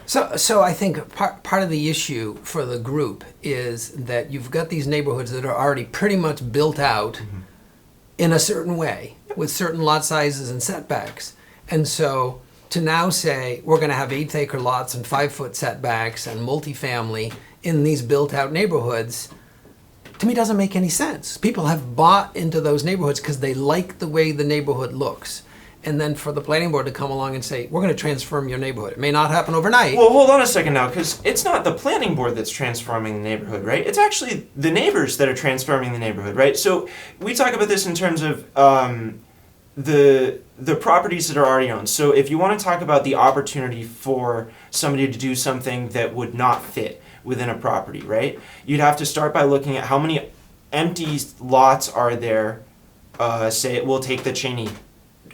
So I think part of the issue for the group is that you've got these neighborhoods that are already pretty much built out in a certain way with certain lot sizes and setbacks. And so to now say we're going to have 1/8 acre lots and 5-foot setbacks and multifamily in these built out neighborhoods, to me doesn't make any sense. People have bought into those neighborhoods because they like the way the neighborhood looks. And then for the planning board to come along and say, we're going to transform your neighborhood. It may not happen overnight. Well, hold on a second now, because it's not the planning board that's transforming the neighborhood, right? It's actually the neighbors that are transforming the neighborhood, right? So we talk about this in terms of the properties that are already owned. So if you want to talk about the opportunity for somebody to do something that would not fit within a property, right? You'd have to start by looking at how many empty lots are there. Say we'll take the Cheney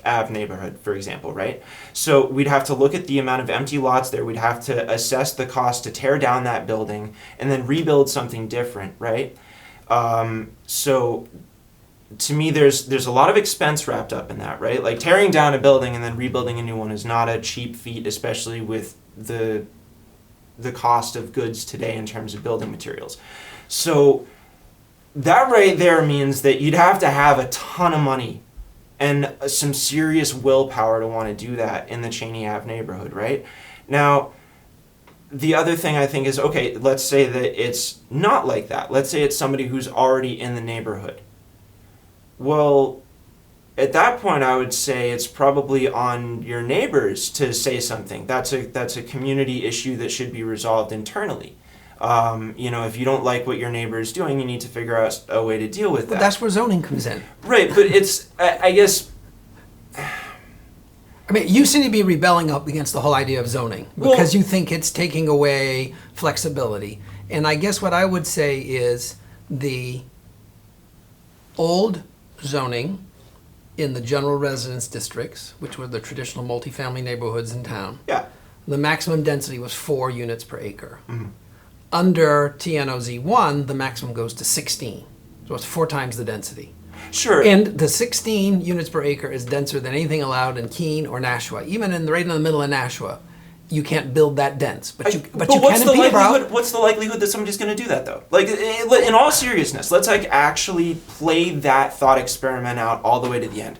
Ave neighborhood, for example, right? So we'd have to look at the amount of empty lots there. We'd have to assess the cost to tear down that building and then rebuild something different, right? So to me, there's a lot of expense wrapped up in that, right? Like tearing down a building and then rebuilding a new one is not a cheap feat, especially with the cost of goods today in terms of building materials. So that right there means that you'd have to have a ton of money and some serious willpower to want to do that in the Cheney Ave neighborhood, right? Now, the other thing I think is, okay, let's say that it's not like that. Let's say it's somebody who's already in the neighborhood. Well, at that point, I would say it's probably on your neighbors to say something. That's a community issue that should be resolved internally. If you don't like what your neighbor is doing, you need to figure out a way to deal with that. Well, that's where zoning comes in. Right, but it's, I guess... I mean, you seem to be rebelling up against the whole idea of zoning because you think it's taking away flexibility. And I guess what I would say is the old zoning in the general residence districts, which were the traditional multifamily neighborhoods in town, the maximum density was 4 units per acre. Mm-hmm. Under TNOZ I, the maximum goes to 16. So it's 4 times the density. Sure. And the 16 units per acre is denser than anything allowed in Keene or Nashua. Even right in the middle of Nashua, you can't build that dense. But you can in Peterborough. What's the likelihood that somebody's going to do that, though? Like, in all seriousness, let's actually play that thought experiment out all the way to the end.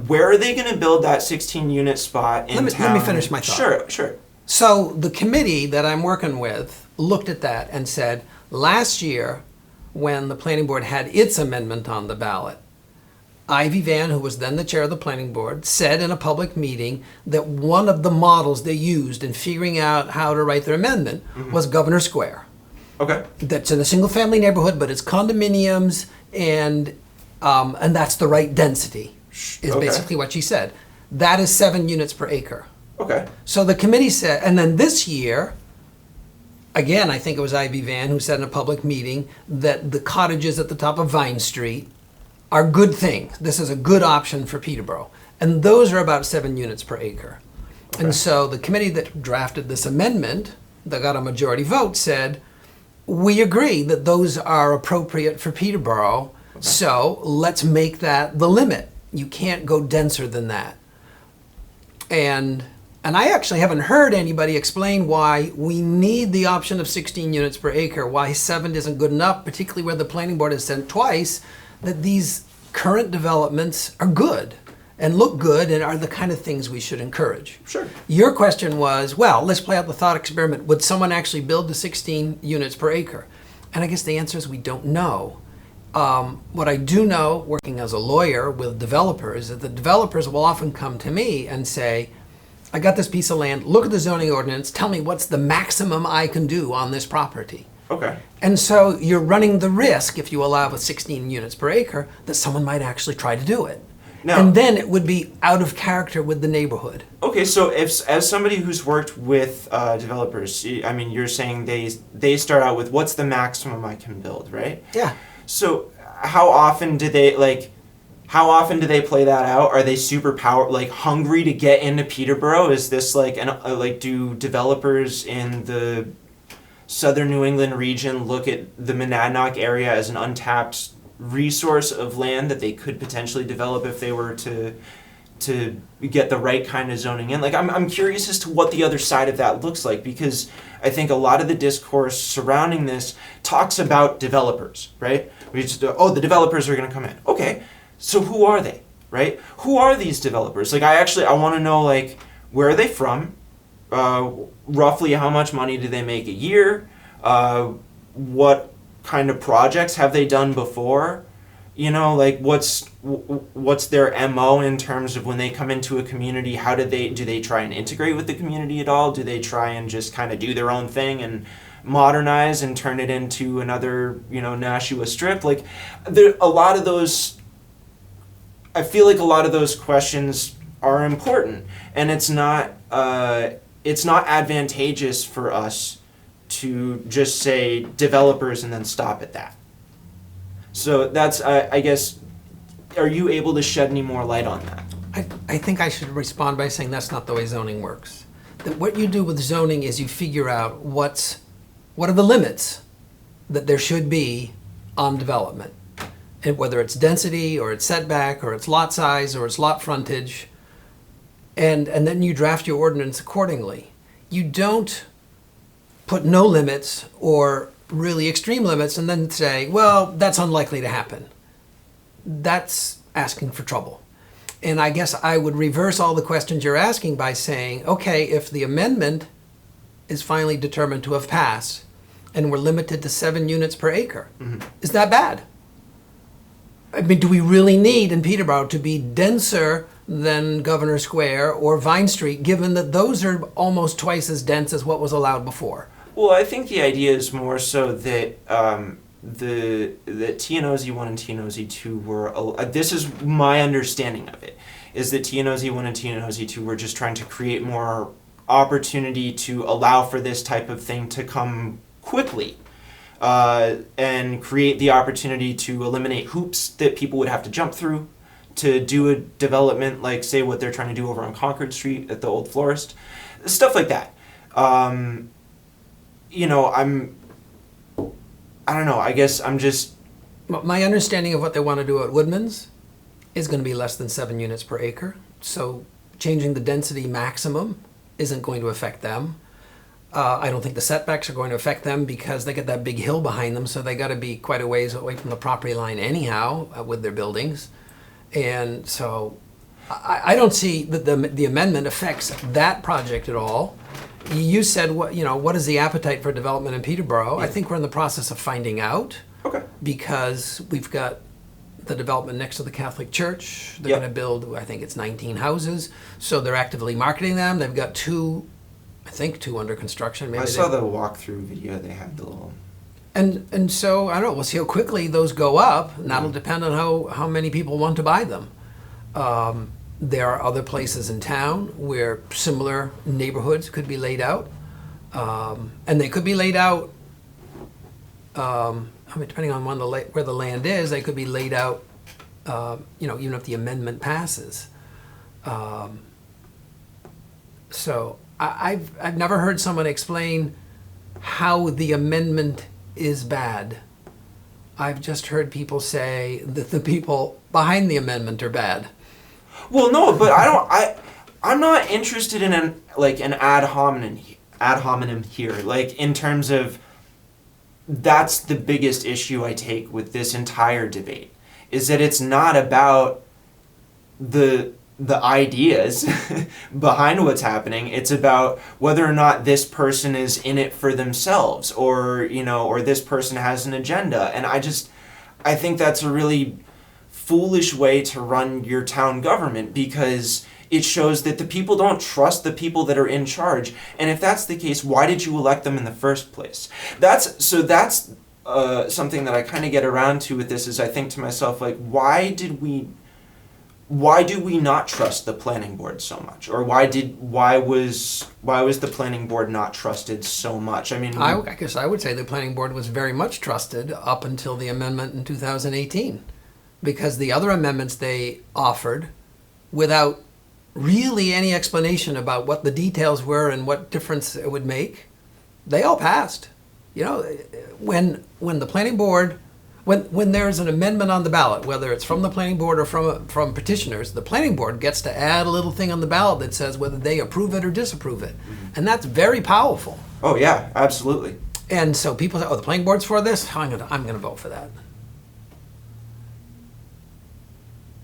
Where are they going to build that 16-unit spot in town? Let me finish my thought. Sure. So the committee that I'm working with looked at that and said, last year, when the planning board had its amendment on the ballot, Ivy Van, who was then the chair of the planning board, said in a public meeting that one of the models they used in figuring out how to write their amendment was Governor Square. Okay. That's in a single-family neighborhood, but it's condominiums, and that's the right density, is basically what she said. That is 7 units per acre. Okay. So the committee said, and then this year, again, I think it was Ivy Van who said in a public meeting that the cottages at the top of Vine Street are good things. This is a good option for Peterborough. And those are about 7 units per acre. Okay. And so the committee that drafted this amendment, that got a majority vote, said, we agree that those are appropriate for Peterborough, so let's make that the limit. You can't go denser than that. And I actually haven't heard anybody explain why we need the option of 16 units per acre, why 7 isn't good enough, particularly where the planning board has said twice that these current developments are good and look good and are the kind of things we should encourage. Sure. Your question was, well, let's play out the thought experiment. Would someone actually build the 16 units per acre? And I guess the answer is we don't know. What I do know, working as a lawyer with developers, is that the developers will often come to me and say, I got this piece of land, look at the zoning ordinance, tell me what's the maximum I can do on this property. Okay. And so you're running the risk, if you allow with 16 units per acre, that someone might actually try to do it. Now, and then it would be out of character with the neighborhood. Okay, so as somebody who's worked with developers, I mean, you're saying they start out with what's the maximum I can build, right? Yeah. So how often do they play that out? Are they super hungry to get into Peterborough? Is this do developers in the southern New England region look at the Monadnock area as an untapped resource of land that they could potentially develop if they were to to get the right kind of zoning in. Like, I'm curious as to what the other side of that looks like, because I think a lot of the discourse surrounding this talks about developers, right? We just, oh, the developers are going to come in. Okay, so who are they, right? Who are these developers? Like, I want to know, like, where are they from? Roughly how much money do they make a year? What kind of projects have they done before? You know, like, what's their MO in terms of when they come into a community? How do they try and integrate with the community at all? Do they try and just kind of do their own thing and modernize and turn it into another, Nashua Strip? Like, a lot of those, I feel like a lot of those questions are important, and it's not advantageous for us to just say developers and then stop at that. So that's, I guess, are you able to shed any more light on that? I think I should respond by saying that's not the way zoning works. That what you do with zoning is you figure out what are the limits that there should be on development. And whether it's density or it's setback or it's lot size or it's lot frontage. And then you draft your ordinance accordingly. You don't put no limits or really extreme limits and then say, well, that's unlikely to happen. That's asking for trouble. And I guess I would reverse all the questions you're asking by saying, okay, if the amendment is finally determined to have passed and we're limited to 7 units per acre, is that bad? I mean, do we really need in Peterborough to be denser than Governor Square or Vine Street, given that those are almost twice as dense as what was allowed before? Well, I think the idea is more so that the TNOZ I and TNOZ II were, this is my understanding of it, is that TNOZ I and TNOZ II were just trying to create more opportunity to allow for this type of thing to come quickly, and create the opportunity to eliminate hoops that people would have to jump through to do a development, like, say, what they're trying to do over on Concord Street at the Old Florist, stuff like that. I don't know, I guess I'm just... My understanding of what they want to do at Woodman's is going to be less than 7 units per acre. So changing the density maximum isn't going to affect them. I don't think the setbacks are going to affect them because they get that big hill behind them, so they got to be quite a ways away from the property line anyhow with their buildings. And so I don't see that the amendment affects that project at all. You said, what is the appetite for development in Peterborough? I think we're in the process of finding out. Okay. Because we've got the development next to the Catholic Church. They're going to build, I think it's 19 houses. So they're actively marketing them. They've got two under construction. Maybe I saw the walkthrough video. They had the little... And so, I don't know, we'll see how quickly those go up. And that'll depend on how many people want to buy them. There are other places in town where similar neighborhoods could be laid out. And they could be laid out, depending on where the land is, they could be laid out, even if the amendment passes. So I've never heard someone explain how the amendment is bad. I've just heard people say that the people behind the amendment are bad. Well, no, but I'm not interested in an ad hominem here. Like, in terms of, that's the biggest issue I take with this entire debate, is that it's not about the ideas behind what's happening. It's about whether or not this person is in it for themselves, or this person has an agenda. And I think that's a really foolish way to run your town government, because it shows that the people don't trust the people that are in charge. And if that's the case, why did you elect them in the first place? That's something that I kind of get around to with this, is I think to myself, like, why do we not trust the planning board so much? Or why was the planning board not trusted so much? I mean, I guess I would say the planning board was very much trusted up until the amendment in 2018. Because the other amendments they offered, without really any explanation about what the details were and what difference it would make, they all passed. When the planning board, when there's an amendment on the ballot, whether it's from the planning board or from petitioners, the planning board gets to add a little thing on the ballot that says whether they approve it or disapprove it. And that's very powerful. Oh, yeah, absolutely. And so people say, oh, the planning board's for this? I'm gonna vote for that.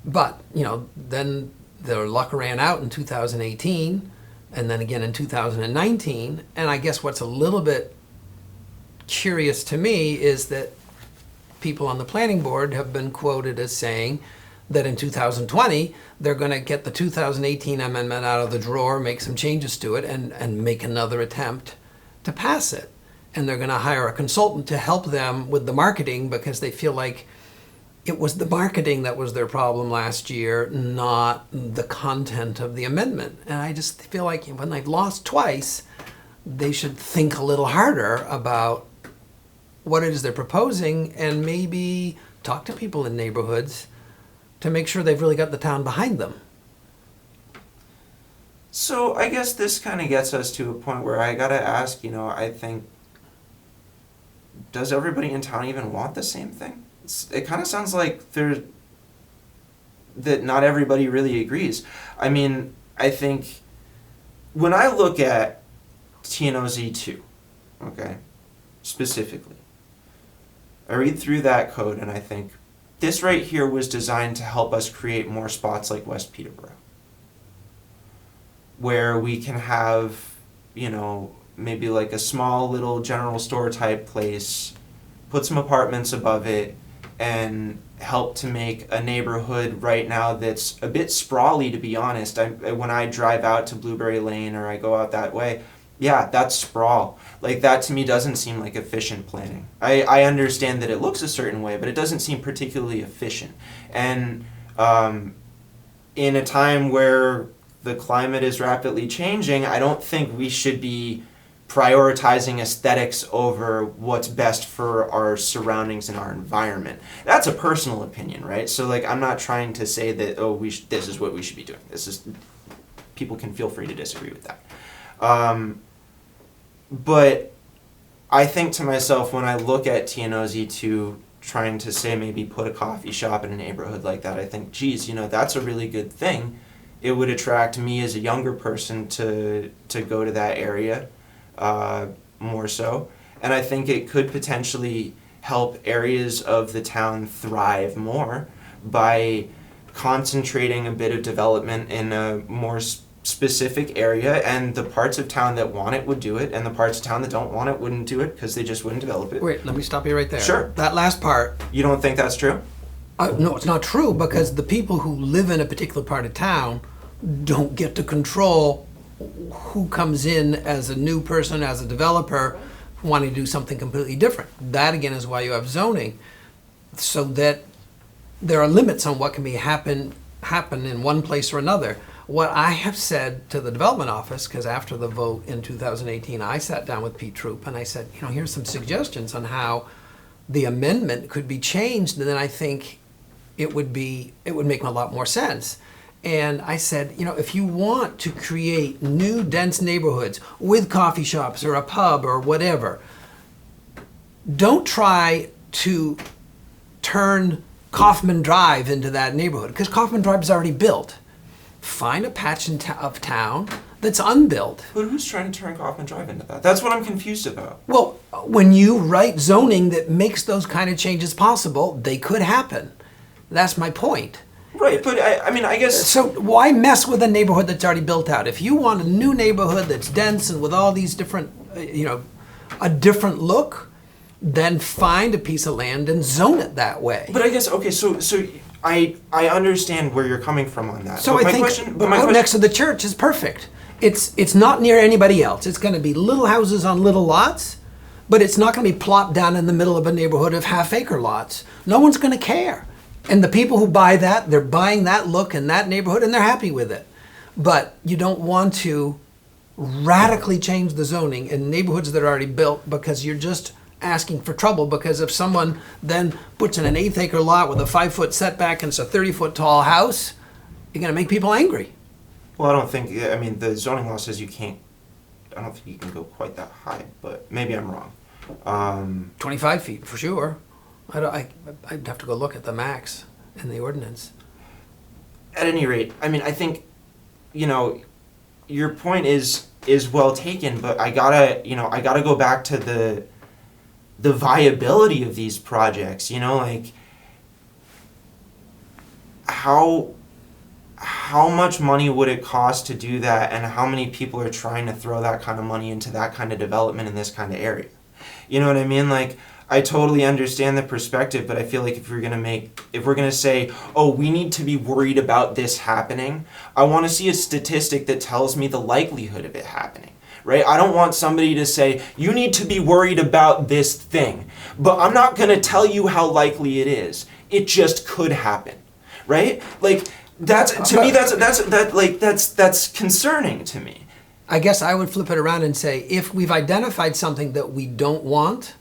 But, then their luck ran out in 2018, and then again in 2019. And I guess what's a little bit curious to me is that people on the planning board have been quoted as saying that in 2020, they're going to get the 2018 amendment out of the drawer, make some changes to it, and make another attempt to pass it. And they're going to hire a consultant to help them with the marketing because they feel like it was the marketing that was their problem last year, not the content of the amendment. And I just feel like when they've lost twice, they should think a little harder about what it is they're proposing and maybe talk to people in neighborhoods to make sure they've really got the town behind them. So I guess this kind of gets us to a point where I gotta ask, I think, does everybody in town even want the same thing? It kind of sounds like that not everybody really agrees. I mean, I think when I look at TNOZ I II, okay, specifically, I read through that code and I think this right here was designed to help us create more spots like West Peterborough, where we can have, maybe like a small little general store type place, put some apartments above it, and help to make a neighborhood right now that's a bit sprawly, to be honest. When I drive out to Blueberry Lane or I go out that way, yeah, that's sprawl. Like, that to me doesn't seem like efficient planning. I understand that it looks a certain way, but it doesn't seem particularly efficient. And in a time where the climate is rapidly changing, I don't think we should be prioritizing aesthetics over what's best for our surroundings and our environment. That's a personal opinion, right? So, like, I'm not trying to say that, this is what we should be doing. People can feel free to disagree with that. But I think to myself, when I look at TNOZ I II trying to say maybe put a coffee shop in a neighborhood like that, I think, geez, that's a really good thing. It would attract me as a younger person to go to that area more so. And I think it could potentially help areas of the town thrive more by concentrating a bit of development in a more specific area, and the parts of town that want it would do it, and the parts of town that don't want it wouldn't do it because they just wouldn't develop it. Wait, let me stop you right there. Sure. That last part. You don't think that's true? No, it's not true, because the people who live in a particular part of town don't get to control who comes in as a new person, as a developer, wanting to do something completely different. That, again, is why you have zoning, so that there are limits on what can happen in one place or another. What I have said to the development office, because after the vote in 2018, I sat down with Pete Troop and I said, here's some suggestions on how the amendment could be changed, and then I think it would make a lot more sense. And I said, if you want to create new dense neighborhoods with coffee shops or a pub or whatever, don't try to turn Kaufman Drive into that neighborhood, because Kaufman Drive is already built. Find a patch of town that's unbuilt. But who's trying to turn Kaufman Drive into that? That's what I'm confused about. Well, when you write zoning that makes those kind of changes possible, they could happen. That's my point. Right, but I guess... So why mess with a neighborhood that's already built out? If you want a new neighborhood that's dense and with all these different, a different look, then find a piece of land and zone it that way. But I guess, okay, so I understand where you're coming from on that. So I think out next to the church is perfect. It's not near anybody else. It's going to be little houses on little lots, but it's not going to be plopped down in the middle of a neighborhood of half-acre lots. No one's going to care. And the people who buy that, they're buying that look in that neighborhood and they're happy with it. But you don't want to radically change the zoning in neighborhoods that are already built, because you're just asking for trouble. Because if someone then puts in an 1/8 acre lot with a 5-foot setback and it's a 30-foot tall house, you're going to make people angry. Well, I don't think, the zoning law says you can't, I don't think you can go quite that high, but maybe I'm wrong. 25 feet for sure. I'd have to go look at the max in the ordinance. At any rate, I mean, I think, you know, your point is well taken, but I gotta go back to the viability of these projects, you know, like how much money would it cost to do that, and how many people are trying to throw that kind of money into that kind of development in this kind of area? You know what I mean? Like, I totally understand the perspective, but I feel like if we're gonna say, oh, we need to be worried about this happening, I want to see a statistic that tells me the likelihood of it happening, right? I don't want somebody to say, you need to be worried about this thing, but I'm not gonna tell you how likely it is. It just could happen, right? Like, that's concerning to me. I guess I would flip it around and say, if we've identified something that we don't want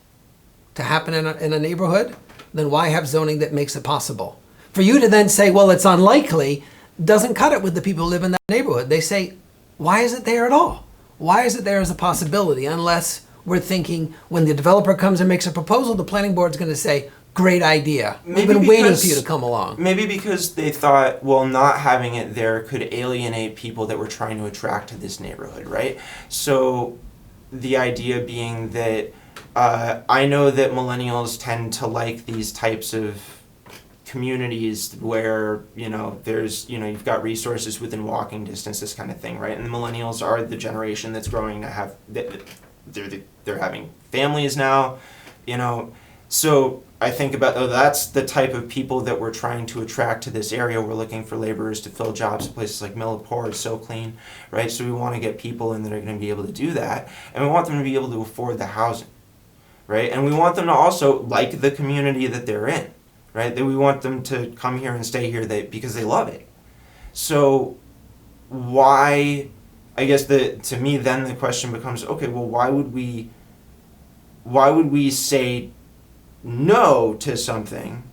to happen in a neighborhood, then why have zoning that makes it possible? For you to then say, well, it's unlikely, doesn't cut it with the people who live in that neighborhood. They say, why is it there at all? Why is it there as a possibility? Unless we're thinking when the developer comes and makes a proposal, the planning board's going to say, great idea. We've been waiting for you to come along. Maybe because they thought, well, not having it there could alienate people that we're trying to attract to this neighborhood, right? So the idea being that I know that millennials tend to like these types of communities where, you know, there's, you know, you've got resources within walking distance, this kind of thing, right? And the millennials are the generation that's growing to have, they're having families now, you know. So I think about, oh, that's the type of people that we're trying to attract to this area. We're looking for laborers to fill jobs in places like Millipore or So Clean, right? So we want to get people in that are going to be able to do that, and we want them to be able to afford the housing, right? And we want them to also like the community that they're in, right? That we want them to come here and stay here because they love it. So why, I guess to me then the question becomes, okay, well, why would we say no to something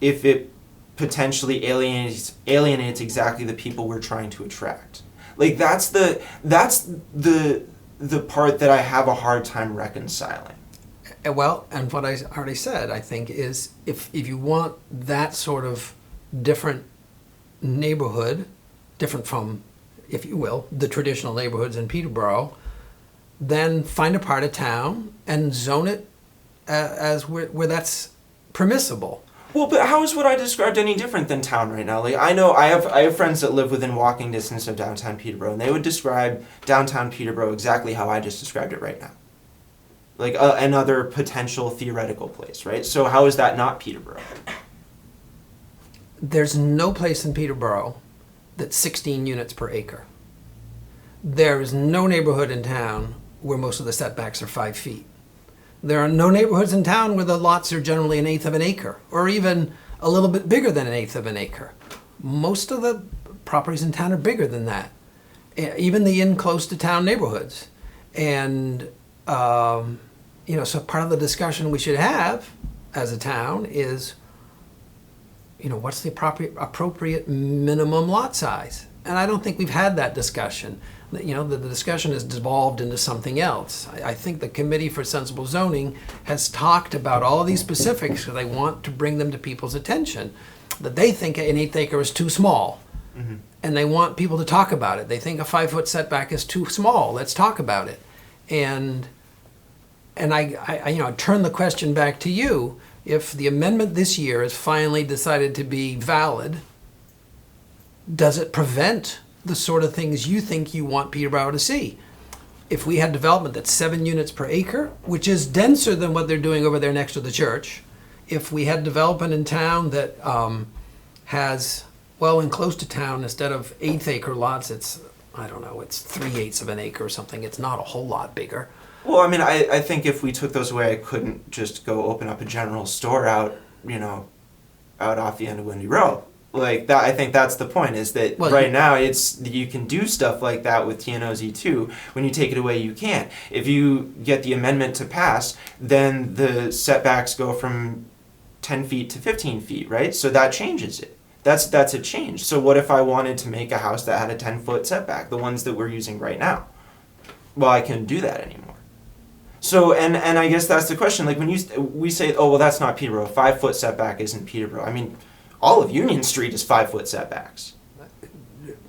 if it potentially alienates exactly the people we're trying to attract? Like, that's the part that I have a hard time reconciling. Well, and what I already said, I think, is if you want that sort of different neighborhood, different from, if you will, the traditional neighborhoods in Peterborough, then find a part of town and zone it as where that's permissible. Well, but how is what I described any different than town right now? Like, I know I have friends that live within walking distance of downtown Peterborough, and they would describe downtown Peterborough exactly how I just described it right now. Like another potential theoretical place, right? So how is that not Peterborough? There's no place in Peterborough that's 16 units per acre. There is no neighborhood in town where most of the setbacks are 5 feet. There are no neighborhoods in town where the lots are generally 1/8 of an acre, or even a little bit bigger than 1/8 of an acre. Most of the properties in town are bigger than that, even the in close to town neighborhoods. And you know, so part of the discussion we should have as a town is, you know, what's the appropriate minimum lot size? And I don't think we've had that discussion. You know, the discussion has devolved into something else. I think the Committee for Sensible Zoning has talked about all of these specifics because they want to bring them to people's attention. That they think an 1/8 acre is too small. Mm-hmm. And they want people to talk about it. They think a 5-foot setback is too small. Let's talk about it. And I you know, turn the question back to you. If the amendment this year is finally decided to be valid, does it prevent the sort of things you think you want Peterborough to see? If we had development that's 7 units per acre, which is denser than what they're doing over there next to the church, if we had development in town that has, well, in close to town, instead of 1/8 acre lots, it's, I don't know, it's 3/8 of an acre or something. It's not a whole lot bigger. Well, I mean, I think if we took those away, I couldn't just go open up a general store out, you know, out off the end of Windy Row. Like that, I think that's the point. Is that right now you can do stuff like that with TNOZ I II. When you take it away, you can't. If you get the amendment to pass, then the setbacks go from 10 feet to 15 feet, right? So that changes it. That's a change. So what if I wanted to make a house that had a 10-foot setback, the ones that we're using right now? Well, I couldn't do that anymore. So, and I guess that's the question. Like when we say, oh well, that's not Peterborough. 5-foot setback isn't Peterborough. I mean, all of Union Street is 5-foot setbacks.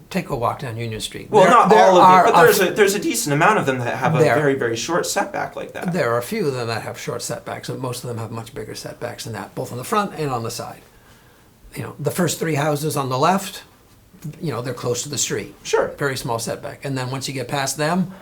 Take a walk down Union Street. Well, not all of them, but there's a decent amount of them that have a very, very short setback like that. There are a few of them that have short setbacks, but most of them have much bigger setbacks than that, both on the front and on the side. You know, the first 3 houses on the left, you know, they're close to the street. Sure. Very small setback. And then once you get past them,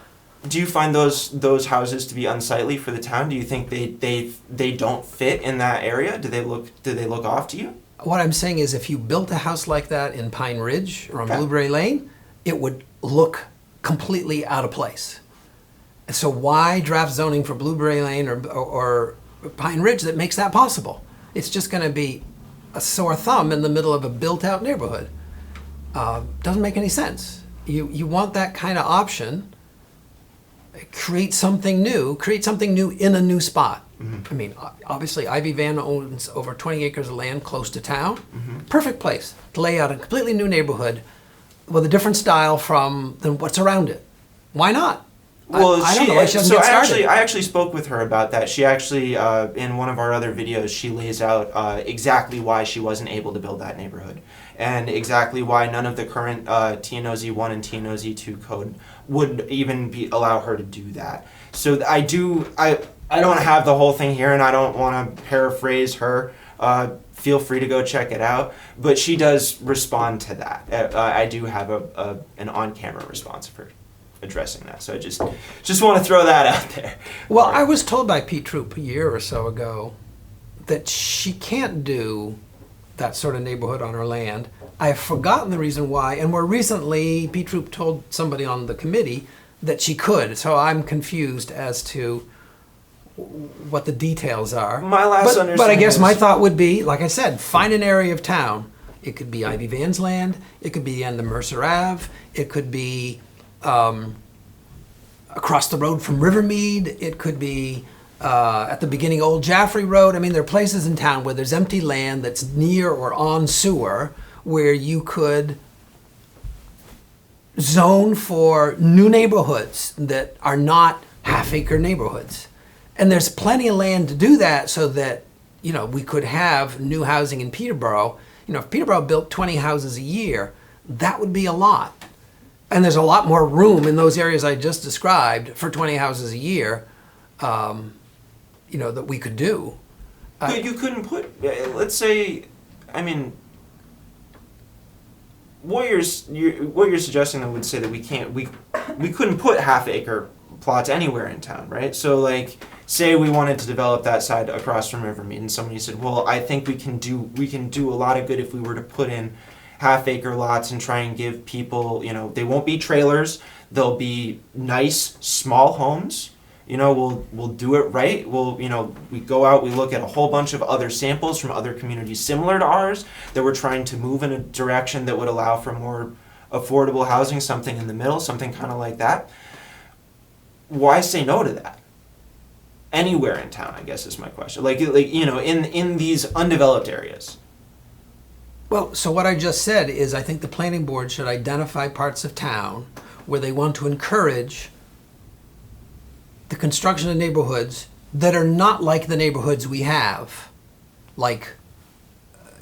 do you find those houses to be unsightly for the town? Do you think they don't fit in that area? Do they look off to you? what I'm saying is if you built a house like that in Pine Ridge or on Okay. Blueberry Lane, it would look completely out of place. And so why draft zoning for Blueberry Lane or Pine Ridge that makes that possible? It's just going to be a sore thumb in the middle of a built-out neighborhood. Doesn't make any sense. You want that kind of option. Create something new in a new spot. I mean, obviously, Ivy Van owns over 20 acres of land close to town. Perfect place to lay out a completely new neighborhood with a different style than what's around it. Why not? Well, I don't know why she doesn't get started. I actually spoke with her about that. She actually, in one of our other videos, she lays out exactly why she wasn't able to build that neighborhood, and exactly why none of the current TNOZ I and TNOZ II code would even allow her to do that. So I don't have the whole thing here, and I don't want to paraphrase her. Feel free to go check it out. But she does respond to that. I do have an on-camera response of her addressing that. So I just want to throw that out there. Well, I was told by Pete Troop a year or so ago that she can't do that sort of neighborhood on her land. I've forgotten the reason why, and more recently, Pete Troop told somebody on the committee that she could. So I'm confused as to what the details are. My last understanding But I guess is- my thought would be, like I said, find an area of town. It could be Ivy Van's land. It could be the end of Mercer Ave. It could be across the road from Rivermead. It could be at the beginning of Old Jaffrey Road. I mean, there are places in town where there's empty land that's near or on sewer where you could zone for new neighborhoods that are not half-acre neighborhoods. And there's plenty of land to do that so that, you know, we could have new housing in Peterborough. You know, if Peterborough built 20 houses a year, that would be a lot. And there's a lot more room in those areas I just described for 20 houses a year, you know, that we could do. But you couldn't put, let's say, I mean, what you're suggesting that would say that we couldn't put half-acre plots anywhere in town, right? So like, say we wanted to develop that side across from Rivermead, and somebody said, well, I think we can do a lot of good if we were to put in half-acre lots and try and give people, you know, they won't be trailers, they'll be nice small homes. You know, we'll do it right. We'll, you know, we go out, we look at a whole bunch of other samples from other communities similar to ours that we're trying to move in a direction that would allow for more affordable housing, something in the middle, something kind of like that. Why say no to that? Anywhere in town, I guess is my question. Like you know, in these undeveloped areas. Well, so what I just said is I think the planning board should identify parts of town where they want to encourage the construction of neighborhoods that are not like the neighborhoods we have, like,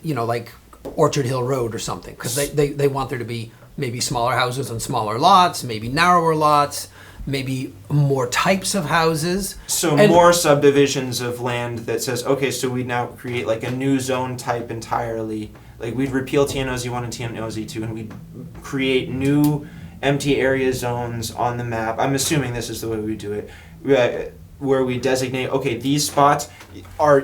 you know, like Orchard Hill Road or something, because they want there to be maybe smaller houses on smaller lots, maybe narrower lots, maybe more types of houses. So And- more subdivisions of land that says, okay, so we now create like a new zone type entirely. Like we'd repeal TNOZ I and TNOZ II and we'd create new empty area zones on the map. I'm assuming this is the way we do it. Where we designate, okay, these spots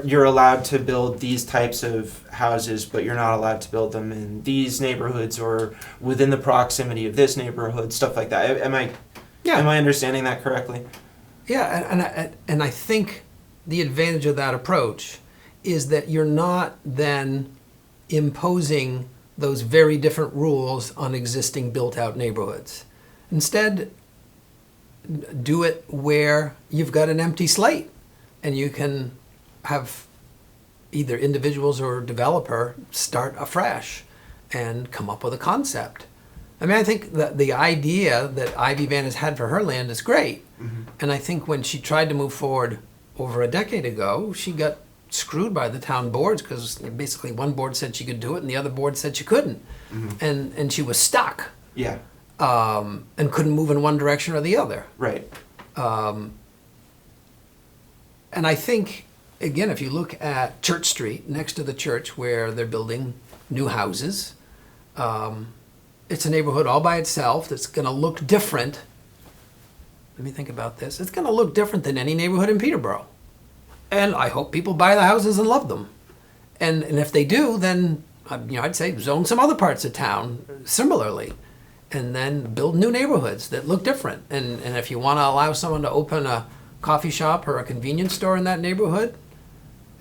you're allowed to build these types of houses, but you're not allowed to build them in these neighborhoods or within the proximity of this neighborhood, stuff like that. Am I understanding that correctly? Yeah, and I think the advantage of that approach is that you're not then imposing those very different rules on existing built-out neighborhoods. Instead, do it where you've got an empty slate and you can have either individuals or developer start afresh and come up with a concept. I mean, I think that the idea that Ivy Van has had for her land is great. And I think when she tried to move forward over a decade ago, she got screwed by the town boards because basically one board said she could do it and the other board said she couldn't. And she was stuck. Yeah. And couldn't move in one direction or the other. Right. And I think, again, if you look at Church Street, next to the church where they're building new houses, it's a neighborhood all by itself that's going to look different. Let me think about this. It's going to look different than any neighborhood in Peterborough. And I hope people buy the houses and love them. And if they do, then I'd say zone some other parts of town similarly. And then build new neighborhoods that look different. And if you want to allow someone to open a coffee shop or a convenience store in that neighborhood,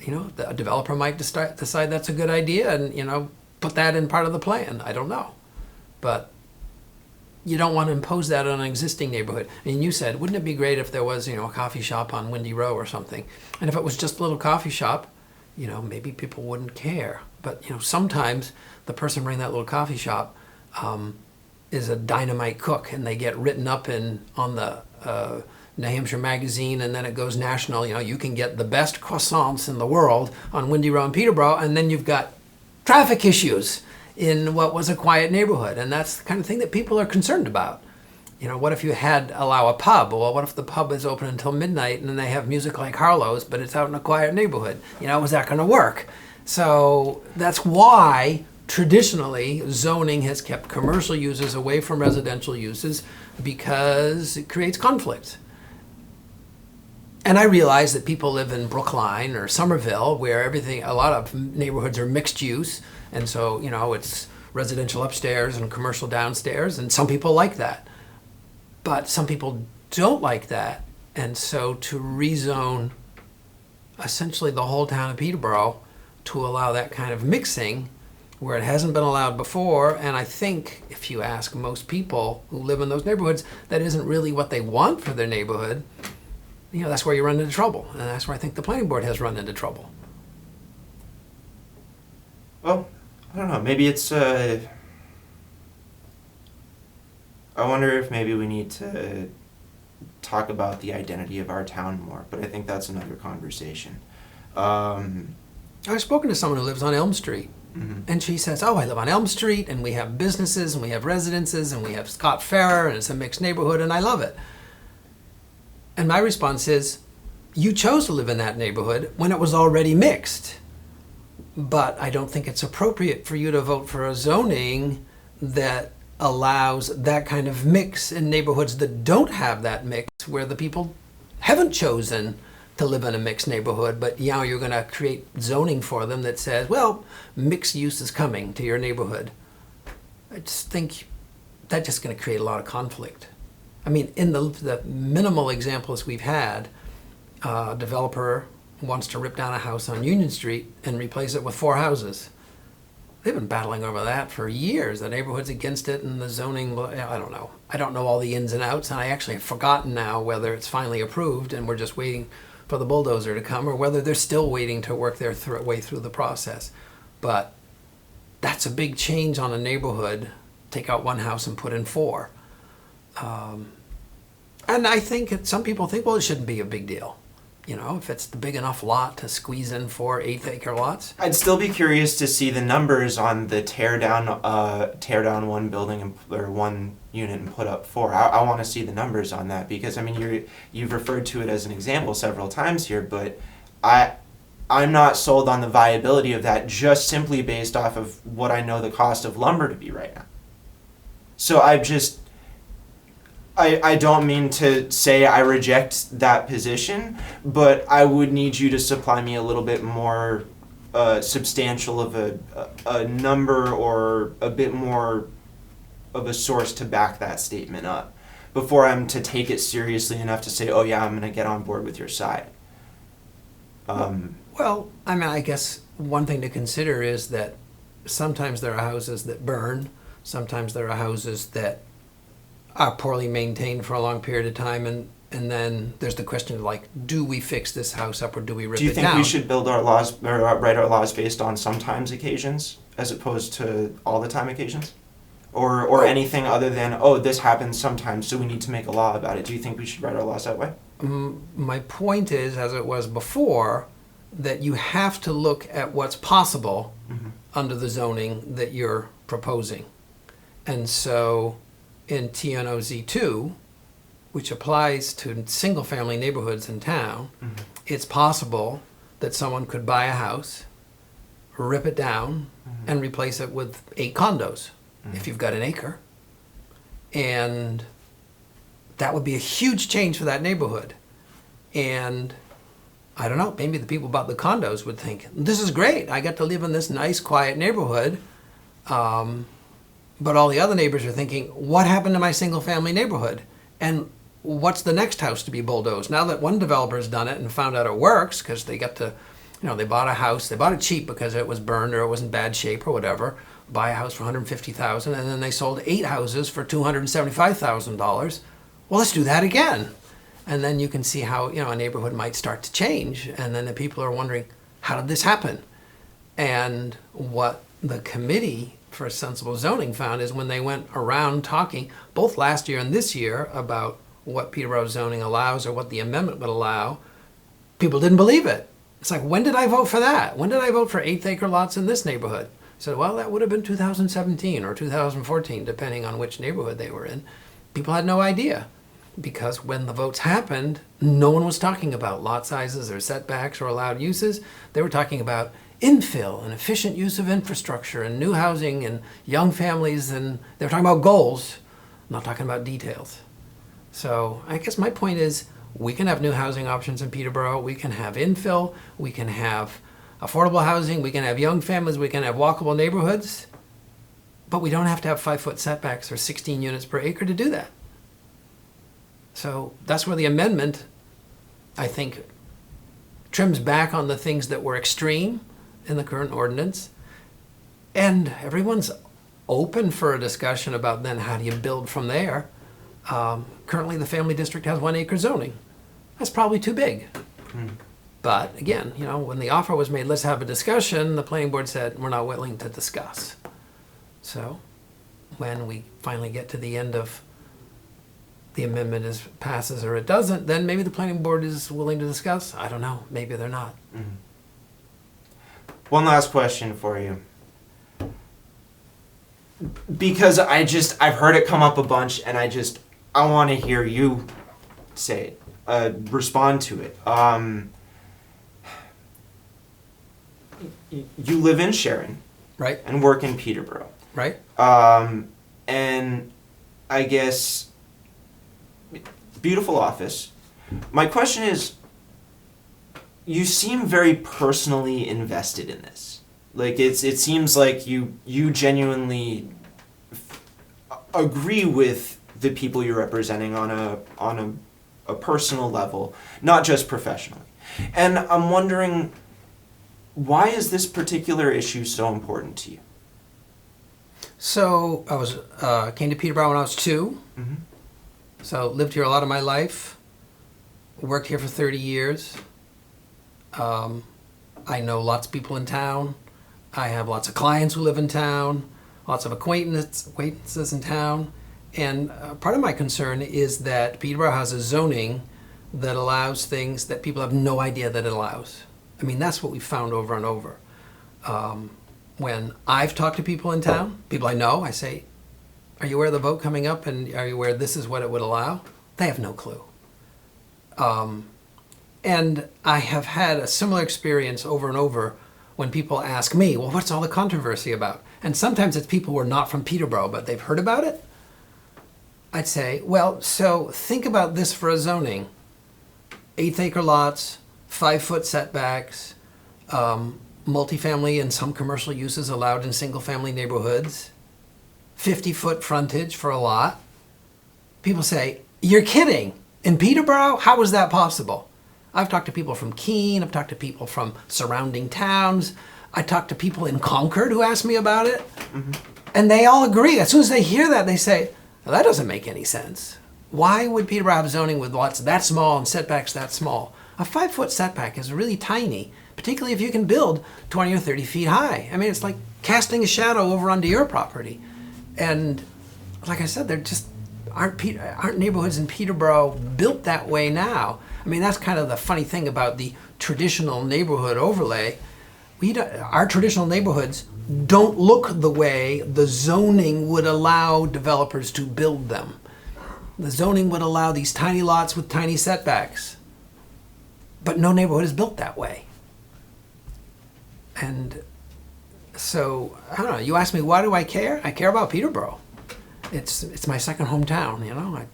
a developer might decide that's a good idea and, put that in part of the plan. I don't know. But you don't want to impose that on an existing neighborhood. I mean, you said, wouldn't it be great if there was, a coffee shop on Windy Row or something? And if it was just a little coffee shop, maybe people wouldn't care. But, sometimes the person running that little coffee shop is a dynamite cook, and they get written up on the New Hampshire Magazine, and then it goes national. You can get the best croissants in the world on Windy Row and Peterborough, and then you've got traffic issues in what was a quiet neighborhood, and that's the kind of thing that people are concerned about. What if you allow a pub? Well, what if the pub is open until midnight and then they have music like Harlow's, but it's out in a quiet neighborhood? Is that going to work? So that's why traditionally zoning has kept commercial uses away from residential uses, because it creates conflict. And I realize that people live in Brookline or Somerville, where a lot of neighborhoods are mixed use, and so it's residential upstairs and commercial downstairs, and some people like that. But some people don't like that, and so to rezone essentially the whole town of Peterborough to allow that kind of mixing where it hasn't been allowed before, and I think if you ask most people who live in those neighborhoods, that isn't really what they want for their neighborhood. That's where you run into trouble, and that's where I think the planning board has run into trouble. Well, I don't know. Maybe it's. I wonder if maybe we need to talk about the identity of our town more, but I think that's another conversation. I've spoken to someone who lives on Elm Street, and she says, I live on Elm Street, and we have businesses, and we have residences, and we have Scott Farrer, and it's a mixed neighborhood, and I love it. And my response is, you chose to live in that neighborhood when it was already mixed. But I don't think it's appropriate for you to vote for a zoning that allows that kind of mix in neighborhoods that don't have that mix, where the people haven't chosen to live in a mixed neighborhood, but you're going to create zoning for them that says, well, mixed use is coming to your neighborhood. I just think that's just going to create a lot of conflict. I mean, in the minimal examples we've had, a developer wants to rip down a house on Union Street and replace it with 4 houses. They've been battling over that for years. The neighborhood's against it, and the zoning, I don't know. I don't know all the ins and outs, and I actually have forgotten now whether it's finally approved and we're just waiting for the bulldozer to come, or whether they're still waiting to work their way through the process. But that's a big change on a neighborhood. Take out 1 house and put in 4. And I think some people think, well, it shouldn't be a big deal. If it's the big enough lot to squeeze in 4 8-acre lots. I'd still be curious to see the numbers on the tear down 1 building or 1 unit and put up 4. I want to see the numbers on that, because you've referred to it as an example several times here, but I'm not sold on the viability of that just simply based off of what I know the cost of lumber to be right now. So I don't mean to say I reject that position, but I would need you to supply me a little bit more substantial of a number, or a bit more of a source to back that statement up before I'm to take it seriously enough to say, oh yeah, I'm going to get on board with your side. Well, I guess one thing to consider is that sometimes there are houses that burn, sometimes there are houses that are poorly maintained for a long period of time, and then there's the question of do we fix this house up or do we rip it down? Do you think we should build our laws or write our laws based on sometimes occasions as opposed to all the time occasions? or anything other than, oh, this happens sometimes, so we need to make a law about it? Do you think we should write our laws that way? My point is, as it was before, that you have to look at what's possible under the zoning that you're proposing. And so in TNOZ II, which applies to single-family neighborhoods in town, it's possible that someone could buy a house, rip it down, and replace it with 8 condos, if you've got an acre. And that would be a huge change for that neighborhood. And I don't know, maybe the people about the condos would think, this is great, I get to live in this nice, quiet neighborhood. But all the other neighbors are thinking, what happened to my single-family neighborhood? And what's the next house to be bulldozed? Now that one developer's done it and found out it works, because they got to, they bought a house, they bought it cheap because it was burned or it was in bad shape or whatever, buy a house for $150,000, and then they sold 8 houses for $275,000. Well, let's do that again. And then you can see how, a neighborhood might start to change. And then the people are wondering, how did this happen? And what the committee for sensible zoning found is when they went around talking, both last year and this year, about what Peterborough zoning allows or what the amendment would allow, people didn't believe it. It's like, when did I vote for that? When did I vote for 8-acre lots in this neighborhood? So, well, that would have been 2017 or 2014, depending on which neighborhood they were in. People had no idea, because when the votes happened, no one was talking about lot sizes or setbacks or allowed uses. They were talking about infill and efficient use of infrastructure and new housing and young families, and they were talking about goals, not talking about details. So I guess my point is, we can have new housing options in Peterborough, we can have infill, we can have affordable housing, we can have young families, we can have walkable neighborhoods, but we don't have to have 5-foot setbacks or 16 units per acre to do that. So that's where the amendment, I think, trims back on the things that were extreme in the current ordinance. And everyone's open for a discussion about then how do you build from there. Currently the family district has 1-acre zoning. That's probably too big. But again, when the offer was made, let's have a discussion, the planning board said, we're not willing to discuss. So when we finally get to the end of the amendment passes or it doesn't, then maybe the planning board is willing to discuss. I don't know. Maybe they're not. One last question for you. Because I've heard it come up a bunch, and I want to hear you say it, respond to it. You live in Sharon. Right. And work in Peterborough. Right. And I guess, beautiful office. My question is, you seem very personally invested in this. Like, it seems like you genuinely agree with the people you're representing on a personal level, not just professionally. And I'm wondering, why is this particular issue so important to you? So I came to Peterborough when I was 2. So lived here a lot of my life, worked here for 30 years. I know lots of people in town. I have lots of clients who live in town, lots of acquaintances in town. And part of my concern is that Peterborough has a zoning that allows things that people have no idea that it allows. I mean, that's what we've found over and over. When I've talked to people in town, people I know, I say, are you aware of the vote coming up, and are you aware this is what it would allow? They have no clue. And I have had a similar experience over and over when people ask me, well, what's all the controversy about? And sometimes it's people who are not from Peterborough, but they've heard about it. I'd say, well, so think about this for a zoning. 8-acre lots, 5-foot setbacks, multifamily and some commercial uses allowed in single-family neighborhoods, 50-foot frontage for a lot. People say, you're kidding. In Peterborough, how is that possible? I've talked to people from Keene, I've talked to people from surrounding towns, I talked to people in Concord who asked me about it, and they all agree. As soon as they hear that, they say, well, that doesn't make any sense. Why would Peterborough have zoning with lots that small and setbacks that small? A 5-foot setback is really tiny, particularly if you can build 20 or 30 feet high. I mean, it's like casting a shadow over onto your property. And like I said, there just aren't neighborhoods in Peterborough built that way now. I mean, that's kind of the funny thing about the traditional neighborhood overlay. Our traditional neighborhoods don't look the way the zoning would allow developers to build them. The zoning would allow these tiny lots with tiny setbacks. But no neighborhood is built that way. And so, I don't know, you ask me, why do I care? I care about Peterborough. It's my second hometown, you know.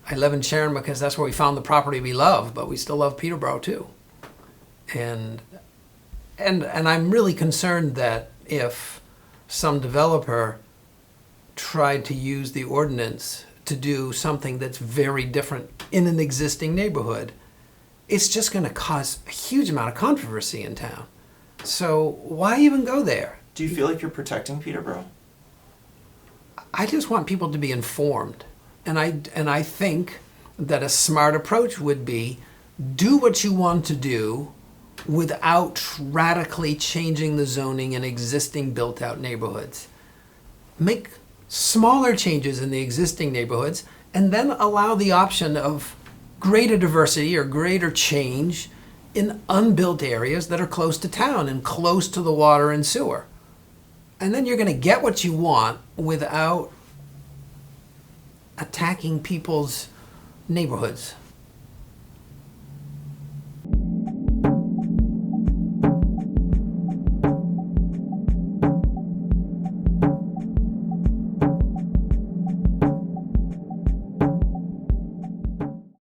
I live in Sharon because that's where we found the property we love, but we still love Peterborough too. And I'm really concerned that if some developer tried to use the ordinance to do something that's very different in an existing neighborhood, it's just going to cause a huge amount of controversy in town. So why even go there? Do you feel like you're protecting Peterborough? I just want people to be informed. And I think that a smart approach would be do what you want to do without radically changing the zoning in existing built-out neighborhoods. Make smaller changes in the existing neighborhoods and then allow the option of greater diversity or greater change in unbuilt areas that are close to town and close to the water and sewer. And then you're going to get what you want without attacking people's neighborhoods.